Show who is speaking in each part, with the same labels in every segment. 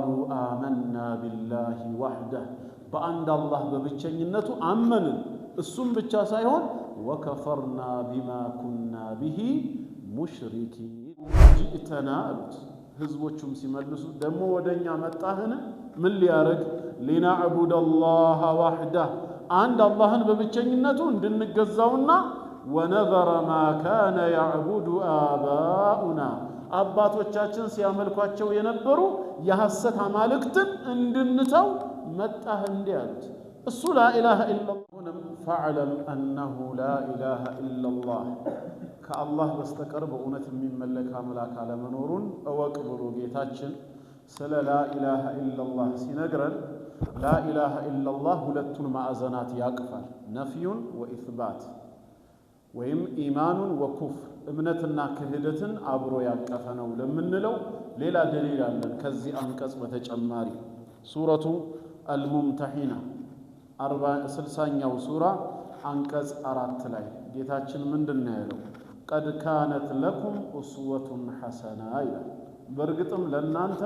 Speaker 1: وقالوا آمنا بالله وحده بأن الله ببتشنينته أمن السم بتشاسايهون وكفرنا بما كنا به مشركين جئتنا ህዝቦቹም ሲመልሱ ደሞ ወደኛ መጣህን ምን ሊያረግ ሊናዕቡድ አላህ ወህده አንድ አላህን በብቸኝነቱ እንድንገዛውና ወነዘረ ማ ካነ ያዕቡዱ አባኡና አባቶቻችን ሲያመልኳቸው የነበሩ የሐሰት አማልክትን እንድንተው መጣህ እንዲያሉት እሱ ላ ኢላሃ ኢላላህ ፈዕለም አነሁ ላ ኢላሃ ኢላላህ ከአላህ በስተቀር በእውነት የሚመለክ አምላክ አለመኖሩን እወቅ ብሎ ጌታችን ስለ ላ ኢላሃ ኢላላህ ሲነግረን ላ ኢላሃ ኢላላህ ሁለቱን ማዕዘናት ያቅፋል ነፍዩን ወኢስባት ወይም ኢማኑን ወኩፍር እምነትና ክህደትን አብሮ ያቀፈ ነው ለምንለው ሌላ ደሊል አለን ከዚህ አንቀጽ በተጨማሪ ሱረቱ አልሙምተሒና 60ኛው ሱራ አንቀጽ 4 ላይ ጌታችን ምንድነው ያለው قد كانت لكم أسوة حسنة برغتم لنانت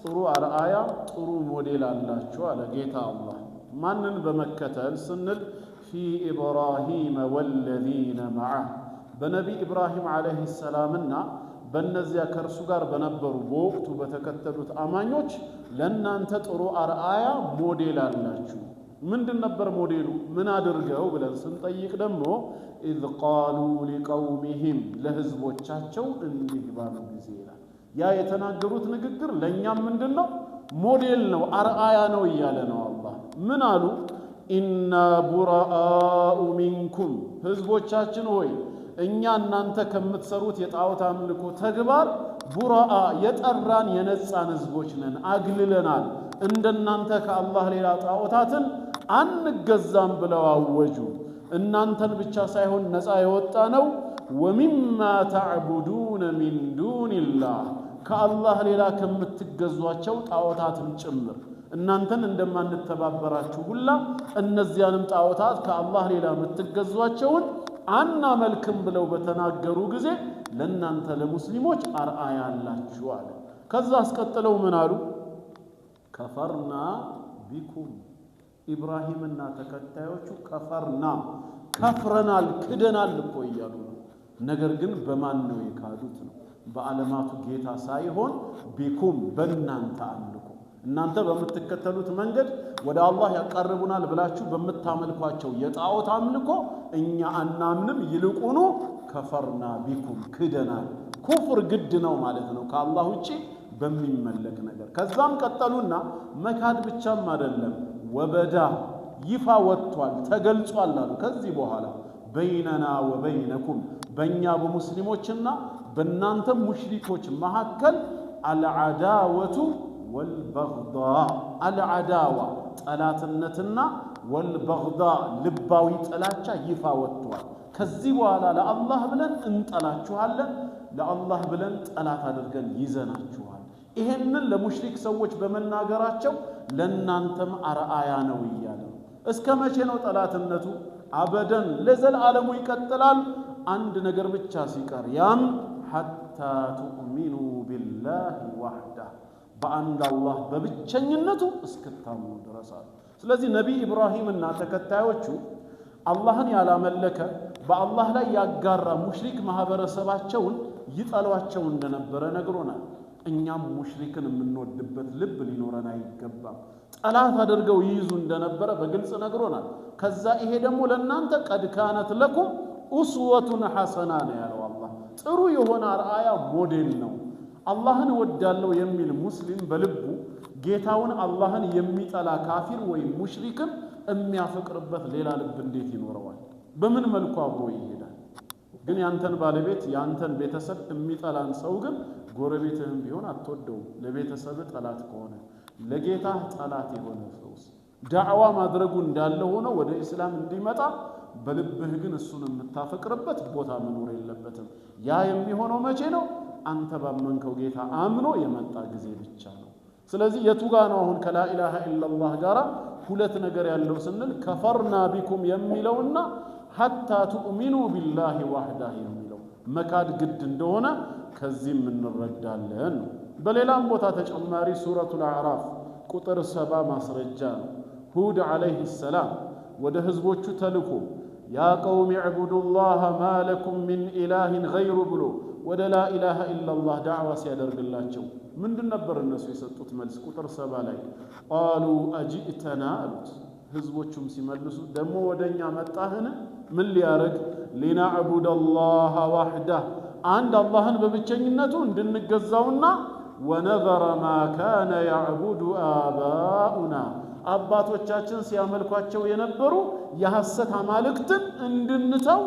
Speaker 1: ጥሩ አርአያ ጥሩ ሞዴል አላችሁ አለ ጌታ አላህ ማንን በመከተል ስንል في إبراهيم والذين معه በነቢ ኢብራሂም አለይሂ ሰላምና በእነዚያ ከርሱ ጋር በነበሩ በወቅቱ በተከተሉት አማኞች ለናንተ ጥሩ አርአያ ሞዴል አላችሁ ምንድን ነበር ሞዴሉ ምን አድርገው ብለን ስንጠይቅ ደግሞ إذ قالوا لقومهم ለህዝቦቻቸው እንዲህ ባሉ ጊዜ ይላል ያ የተናገሩት ንግግር ለኛም ምንድነው ሞዴል ነው አርአያ ነው ይያለ ነው አላህ ምን አሉ ኢና ቡራአኡ ሚንኩም ህዝቦቻችን ሆይ እኛ እናንተ ከምትሰሩት የጣዖት አምልኮ ተግባር ቡራአ የጠራን የነጻን ህዝቦች ነን አግልለናል እንደናንተ ከአላህ ሌላ ጣዖታትን አንገዛም ብለው አወጁ እናንተን ብቻ ሳይሆን ነፃ የወጣ ነው ወሚማ ተዕቡዱን ሚን ዱንላህ ከአላህ ሌላ ከምትገዟቸው ጣዖታትም ጭምር እናንተን እንደማንተባበራችሁ ሁላ እነዚያንም ጣዖታት ከአላህ ሌላ የምትገዟቸውን አናመልክም ብለው በተናገሩ ጊዜ ለናንተ ለሙስሊሞች አርአያ አላችሁ አለ ከዛ አስቀጥለው ምን አሉ ከፈርና ቢኩም ኢብራሂምና ተከታዮቹ ከፈርና ከፍረናል ክደናል እኮ እያሉ ነገር ግን በማን ነው የካዱት ነው በዓለማቱ ጌታ ሳይሆን ቢኩም በእናንተ አምልኮ እናንተ በምትከተሉት መንገድ ወደ አላህ ያቀርቡናል ብላችሁ በምታመልኳቸው የጣዖት አምልኮ እኛ አናምንም ይልቁኑ ከፈርና ቢኩም ክደናል ኩፍር ግድ ነው ማለት ነው ከአላህ ውጪ በሚመለክ ነገር ከዛም ቀጠሉና መካድ ብቻም አይደለም ወበዳ ይፋ ወጥቷል ተገልጿል አሉ ከዚህ በኋላ በይነና ወበይነኩም በእኛ በሙስሊሞችና በእናንተ ሙሽሪኮች መካከል አልዓዳወቱ ወልበግዳ አልዓዳዋ ጠላትነትና ወልበግዳ ልባዊ ጥላቻ ይፋ ወጥቷል ከዚህ በኋላ ለአላህ ብለን እንጠላችኋለን ለአላህ ብለን ጠላት አድርገን ይዘናችኋል ይሄንን ለሙሽሪክ ሰዎች በመናገራቸው ለናንተም አርአያ ነው ይያለ እስከ መቼ ነው ጠላትነቱ አበደን ለዘላለም ይቀጥላል አንድ ነገር ብቻ ሲቀር ያም حتى تؤمنوا بالله وحده በአንድ አላህ በብቸኝነቱ እስከታምኑ ድረስ ስለዚህ ነብይ ኢብራሂምና ተከታዮቹ አላህን ያላመለከ በአላህ ላይ ያጋራ ሙሽሪክ ማህበረሰባቸውን ይጠሏቸው እንደነበረ ነግሮናል እኛም ሙሽሪክን የምንወድበት ልብ ሊኖረን አይገባም ጠላት አድርገው ይይዙ እንደነበረ በግልጽ ነግሮናል ከዛ ይሄ ደግሞ ለናንተ قد كانت لكم أسوة حسنة ነው ያለው አላህ ጥሩ የሆነ አርአያ ሞዴል ነው አላህን ወዳለው የሚል ሙስሊም በልቡ ጌታውን አላህን የሚጠላ ካፊር ወይ ሙሽሪክን የሚያፈቅርበት ሌላ ልብ እንዴት ይኖረዋል በምን መልኩ አብሮ ይሄዳል ግን ያንተን ባለቤት ያንተን ቤተሰብ የሚጠላን ሰው ግን ጎረቤትህም ቢሆን አትወደው ለቤተሰብ ጠላት ከሆነ ለጌታ ጠላት የሆነ ሰውስ ዳዕዋ ማድረጉ እንዳለ ሆኖ ወደ እስላም እንዲመጣ በልብህ ግን እሱን የምታፈቅርበት ቦታ መኖር የለበትም ያ የሚሆነው መቼ ነው አንተ ባመንከው ጌታ አምኖ የመጣ ጊዜ ብቻ ነው ስለዚህ የቱጋ ነው አሁን ከላ ኢላሃ ኢላላህ ጋራ ሁለት ነገር ያለው ስንል ከፈርና ቢኩም የሚለውና حتى تؤمنوا بالله وحده የሚለው መካድ ግድ እንደሆነ ከዚህ እንረዳለን በሌላም ቦታ ተጨማሪ ሱረቱል አዕራፍ ቁጥር 70 ማስረጃ ነው። ሁድ ዓለይሂ ሰላም ወደ ህዝቦቹ ተልኮ ያ ቀውም ዕቡዱላህ ማ ለኩም ሚን ኢላሂን ገይሩ ብሎ ወደ ላኢላሃ ኢላላህ ዳዕዋ ሲያደርግላቸው ምንድን ነበር እነሱ የሰጡት መልስ? ቁጥር 70 ላይ ቃሉ አጂእተና አሉት። ህዝቦቹም ሲመልሱ ደግሞ ወደኛ መጣህን? ምን ሊያረግ? ሊናዕቡደላህ ዋሕዳህ አንድ አላህን በብቸኝነቱ እንድንገዛውና ወነዘረ ማ ካነ ያዕቡዱ አባኡና አባቶቻችን ሲያመልኳቸው የነበሩ የሐሰት አማልክትን እንድንተው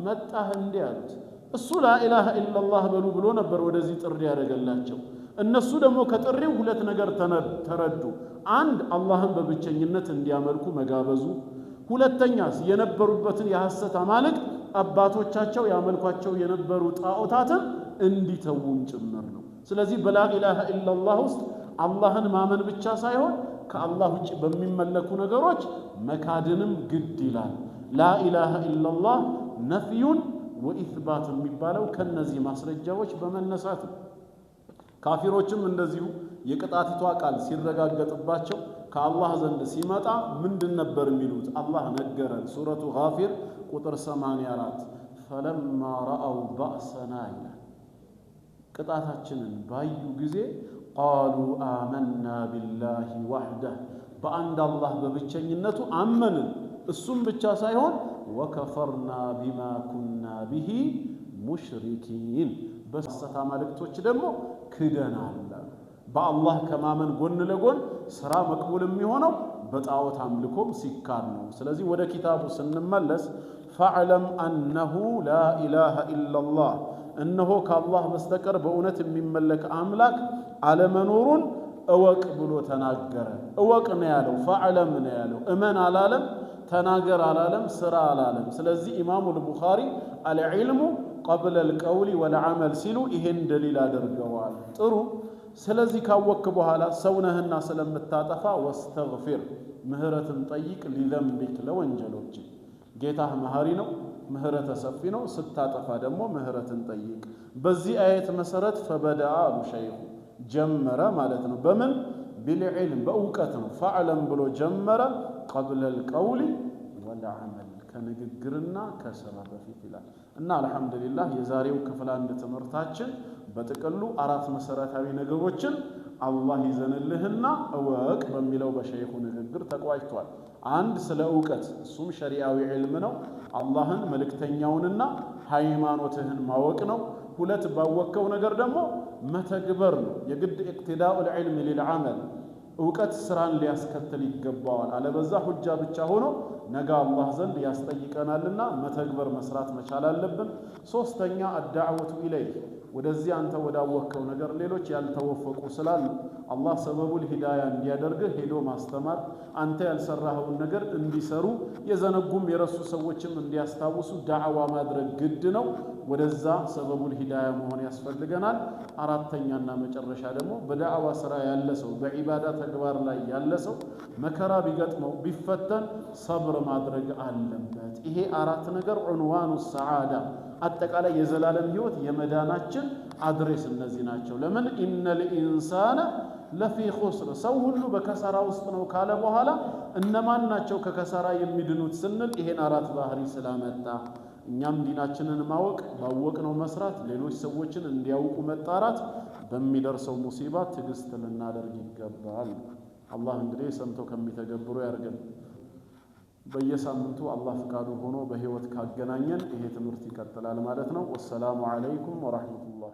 Speaker 1: መጣህ እንዴ አሉት። እሱ ላኢላሃ ኢላላህ በሉ ብሎ ነበር ወደዚህ ጥሪ ያደረገላቸው። እነሱ ደግሞ ከጥሪው ሁለት ነገር ተረዱ። አንድ አላህን በብቸኝነት እንዲያመልኩ መጋበዙ፣ ሁለተኛስ የነበሩበትን የሐሰት አማልክት አባቶቻቸው ያመልኳቸው የነበሩ ጣዖታትን እንዲተውም ጭምር ነው። ስለዚህ በላኢላሃ ኢላላህ ውስጥ አላህን ማመን ብቻ ሳይሆን ከአላህ ውጭ በሚመለኩ ነገሮች መካድንም ግድ ይላል። ላኢላሃ ኢላላህ ነፍዩን ወኢስባት የሚባለው ከነዚህ ማስረጃዎች በመነሳት ነው። ካፊሮችም እንደዚሁ የቅጣቲቷ ቃል ሲረጋገጥባቸው ከአላህ ዘንድ ሲመጣ ምንድን ነበር የሚሉት? አላህ ነገረን። ሱረቱ ጋፊር ቁጥር 84 ፈለማ ረአው ባእሰና ይላል። ቅጣታችንን ባዩ ጊዜ ቃሉ አመና ቢላሂ ዋሕደህ በአንድ አላህ በብቸኝነቱ አመንን። እሱም ብቻ ሳይሆን ወከፈርና ቢማ ኩና ቢሂ ሙሽሪኪን በሐሰት አማልክቶች ደግሞ ክደናል። በአላህ ከማመን ጎን ለጎን ስራ መቅቡል የሚሆነው በጣዖት አምልኮም ሲካድ ነው። ስለዚህ ወደ ኪታቡ ስንመለስ ፈዕለም አነሁ ላኢላሃ ኢላላህ እነሆ ከአላህ በስተቀር በእውነት የሚመለክ አምላክ አለመኖሩን እወቅ ብሎ ተናገረ። እወቅ ነው ያለው፣ ፈዕለም ነው ያለው። እመን አላለም፣ ተናገር አላለም፣ ስራ አላለም። ስለዚህ ኢማሙ አልቡኻሪ አልዕልሙ ቀብለ አልቀውሊ ወልዓመል ሲሉ ይሄን ደሊል አድርገዋል። ጥሩ። ስለዚህ ካወክ በኋላ ሰውነህና ስለምታጠፋ ወስተግፊር ምህረትን ጠይቅ፣ ሊዘንቢክ ለወንጀሎች ጌታህ መሐሪ ነው፣ ምህረተ ሰፊ ነው። ስታጠፋ ደግሞ ምህረትን ጠይቅ። በዚህ አየት መሰረት ፈበደአ አሉ ሸይኹ ጀመረ ማለት ነው። በምን ቢልዕልም በእውቀት ነው። ፈዕለም ብሎ ጀመረ ቀብለ አልቀውሊ ወልዓመል ከንግግርና ከስራ በፊት ይላል። እና አልሐምዱሊላህ የዛሬው ክፍል አንድ ትምህርታችን በጥቅሉ አራት መሰረታዊ ነገሮችን አላህ ይዘንልህና እወቅ በሚለው በሸይኹ ንግግር ተቋጭቷል። አንድ ስለ እውቀት፣ እሱም ሸሪዓዊ ዕልም ነው። አላህን መልእክተኛውንና ሃይማኖትህን ማወቅ ነው። ሁለት ባወቅከው ነገር ደግሞ መተግበር ነው። የግድ ኢቅቲዳኡል ዒልም ሊልዓመል እውቀት ስራን ሊያስከትል ይገባዋል። አለበዛ ሁጃ ብቻ ሆኖ ነገ አላህ ዘንድ ያስጠይቀናልና መተግበር መስራት መቻል አለብን። ሶስተኛ አዳዕወቱ ኢለይህ ወደዚህ አንተ ወዳወቅከው ነገር ሌሎች ያልተወፈቁ ስላሉ አላህ ሰበቡል ሂዳያ እንዲያደርግህ ሄዶ ማስተማር፣ አንተ ያልሰራኸውን ነገር እንዲሰሩ የዘነጉም የረሱ ሰዎችም እንዲያስታውሱ ዳዕዋ ማድረግ ግድ ነው። ወደዛ ሰበቡል ሂዳያ መሆን ያስፈልገናል። አራተኛና መጨረሻ ደግሞ በዳዕዋ ስራ ያለ ሰው፣ በዒባዳ ተግባር ላይ ያለ ሰው መከራ ቢገጥመው ቢፈተን ሰብር ማድረግ አለበት። ይሄ አራት ነገር ዑንዋኑ ሰዓዳ አጠቃላይ የዘላለም ህይወት የመዳናችን አድሬስ እነዚህ ናቸው። ለምን ኢነል ኢንሳነ ለፊ ኹስር ሰው ሁሉ በከሰራ ውስጥ ነው ካለ በኋላ እነማን ናቸው ከከሰራ የሚድኑት ስንል ይሄን አራት ባህሪ ስላመጣ እኛም ዲናችንን ማወቅ ባወቅነው መስራት ሌሎች ሰዎችን እንዲያውቁ መጣራት በሚደርሰው ሙሲባ ትዕግስት ልናደርግ ይገባል። አላህ እንግዲህ ሰምቶ ከሚተገብሩ ያርገን። በየሳምንቱ አላህ ፍቃዱ ሆኖ በህይወት ካገናኘን ይሄ ትምህርት ይቀጥላል ማለት ነው። ወሰላሙ አለይኩም ወራህመቱላህ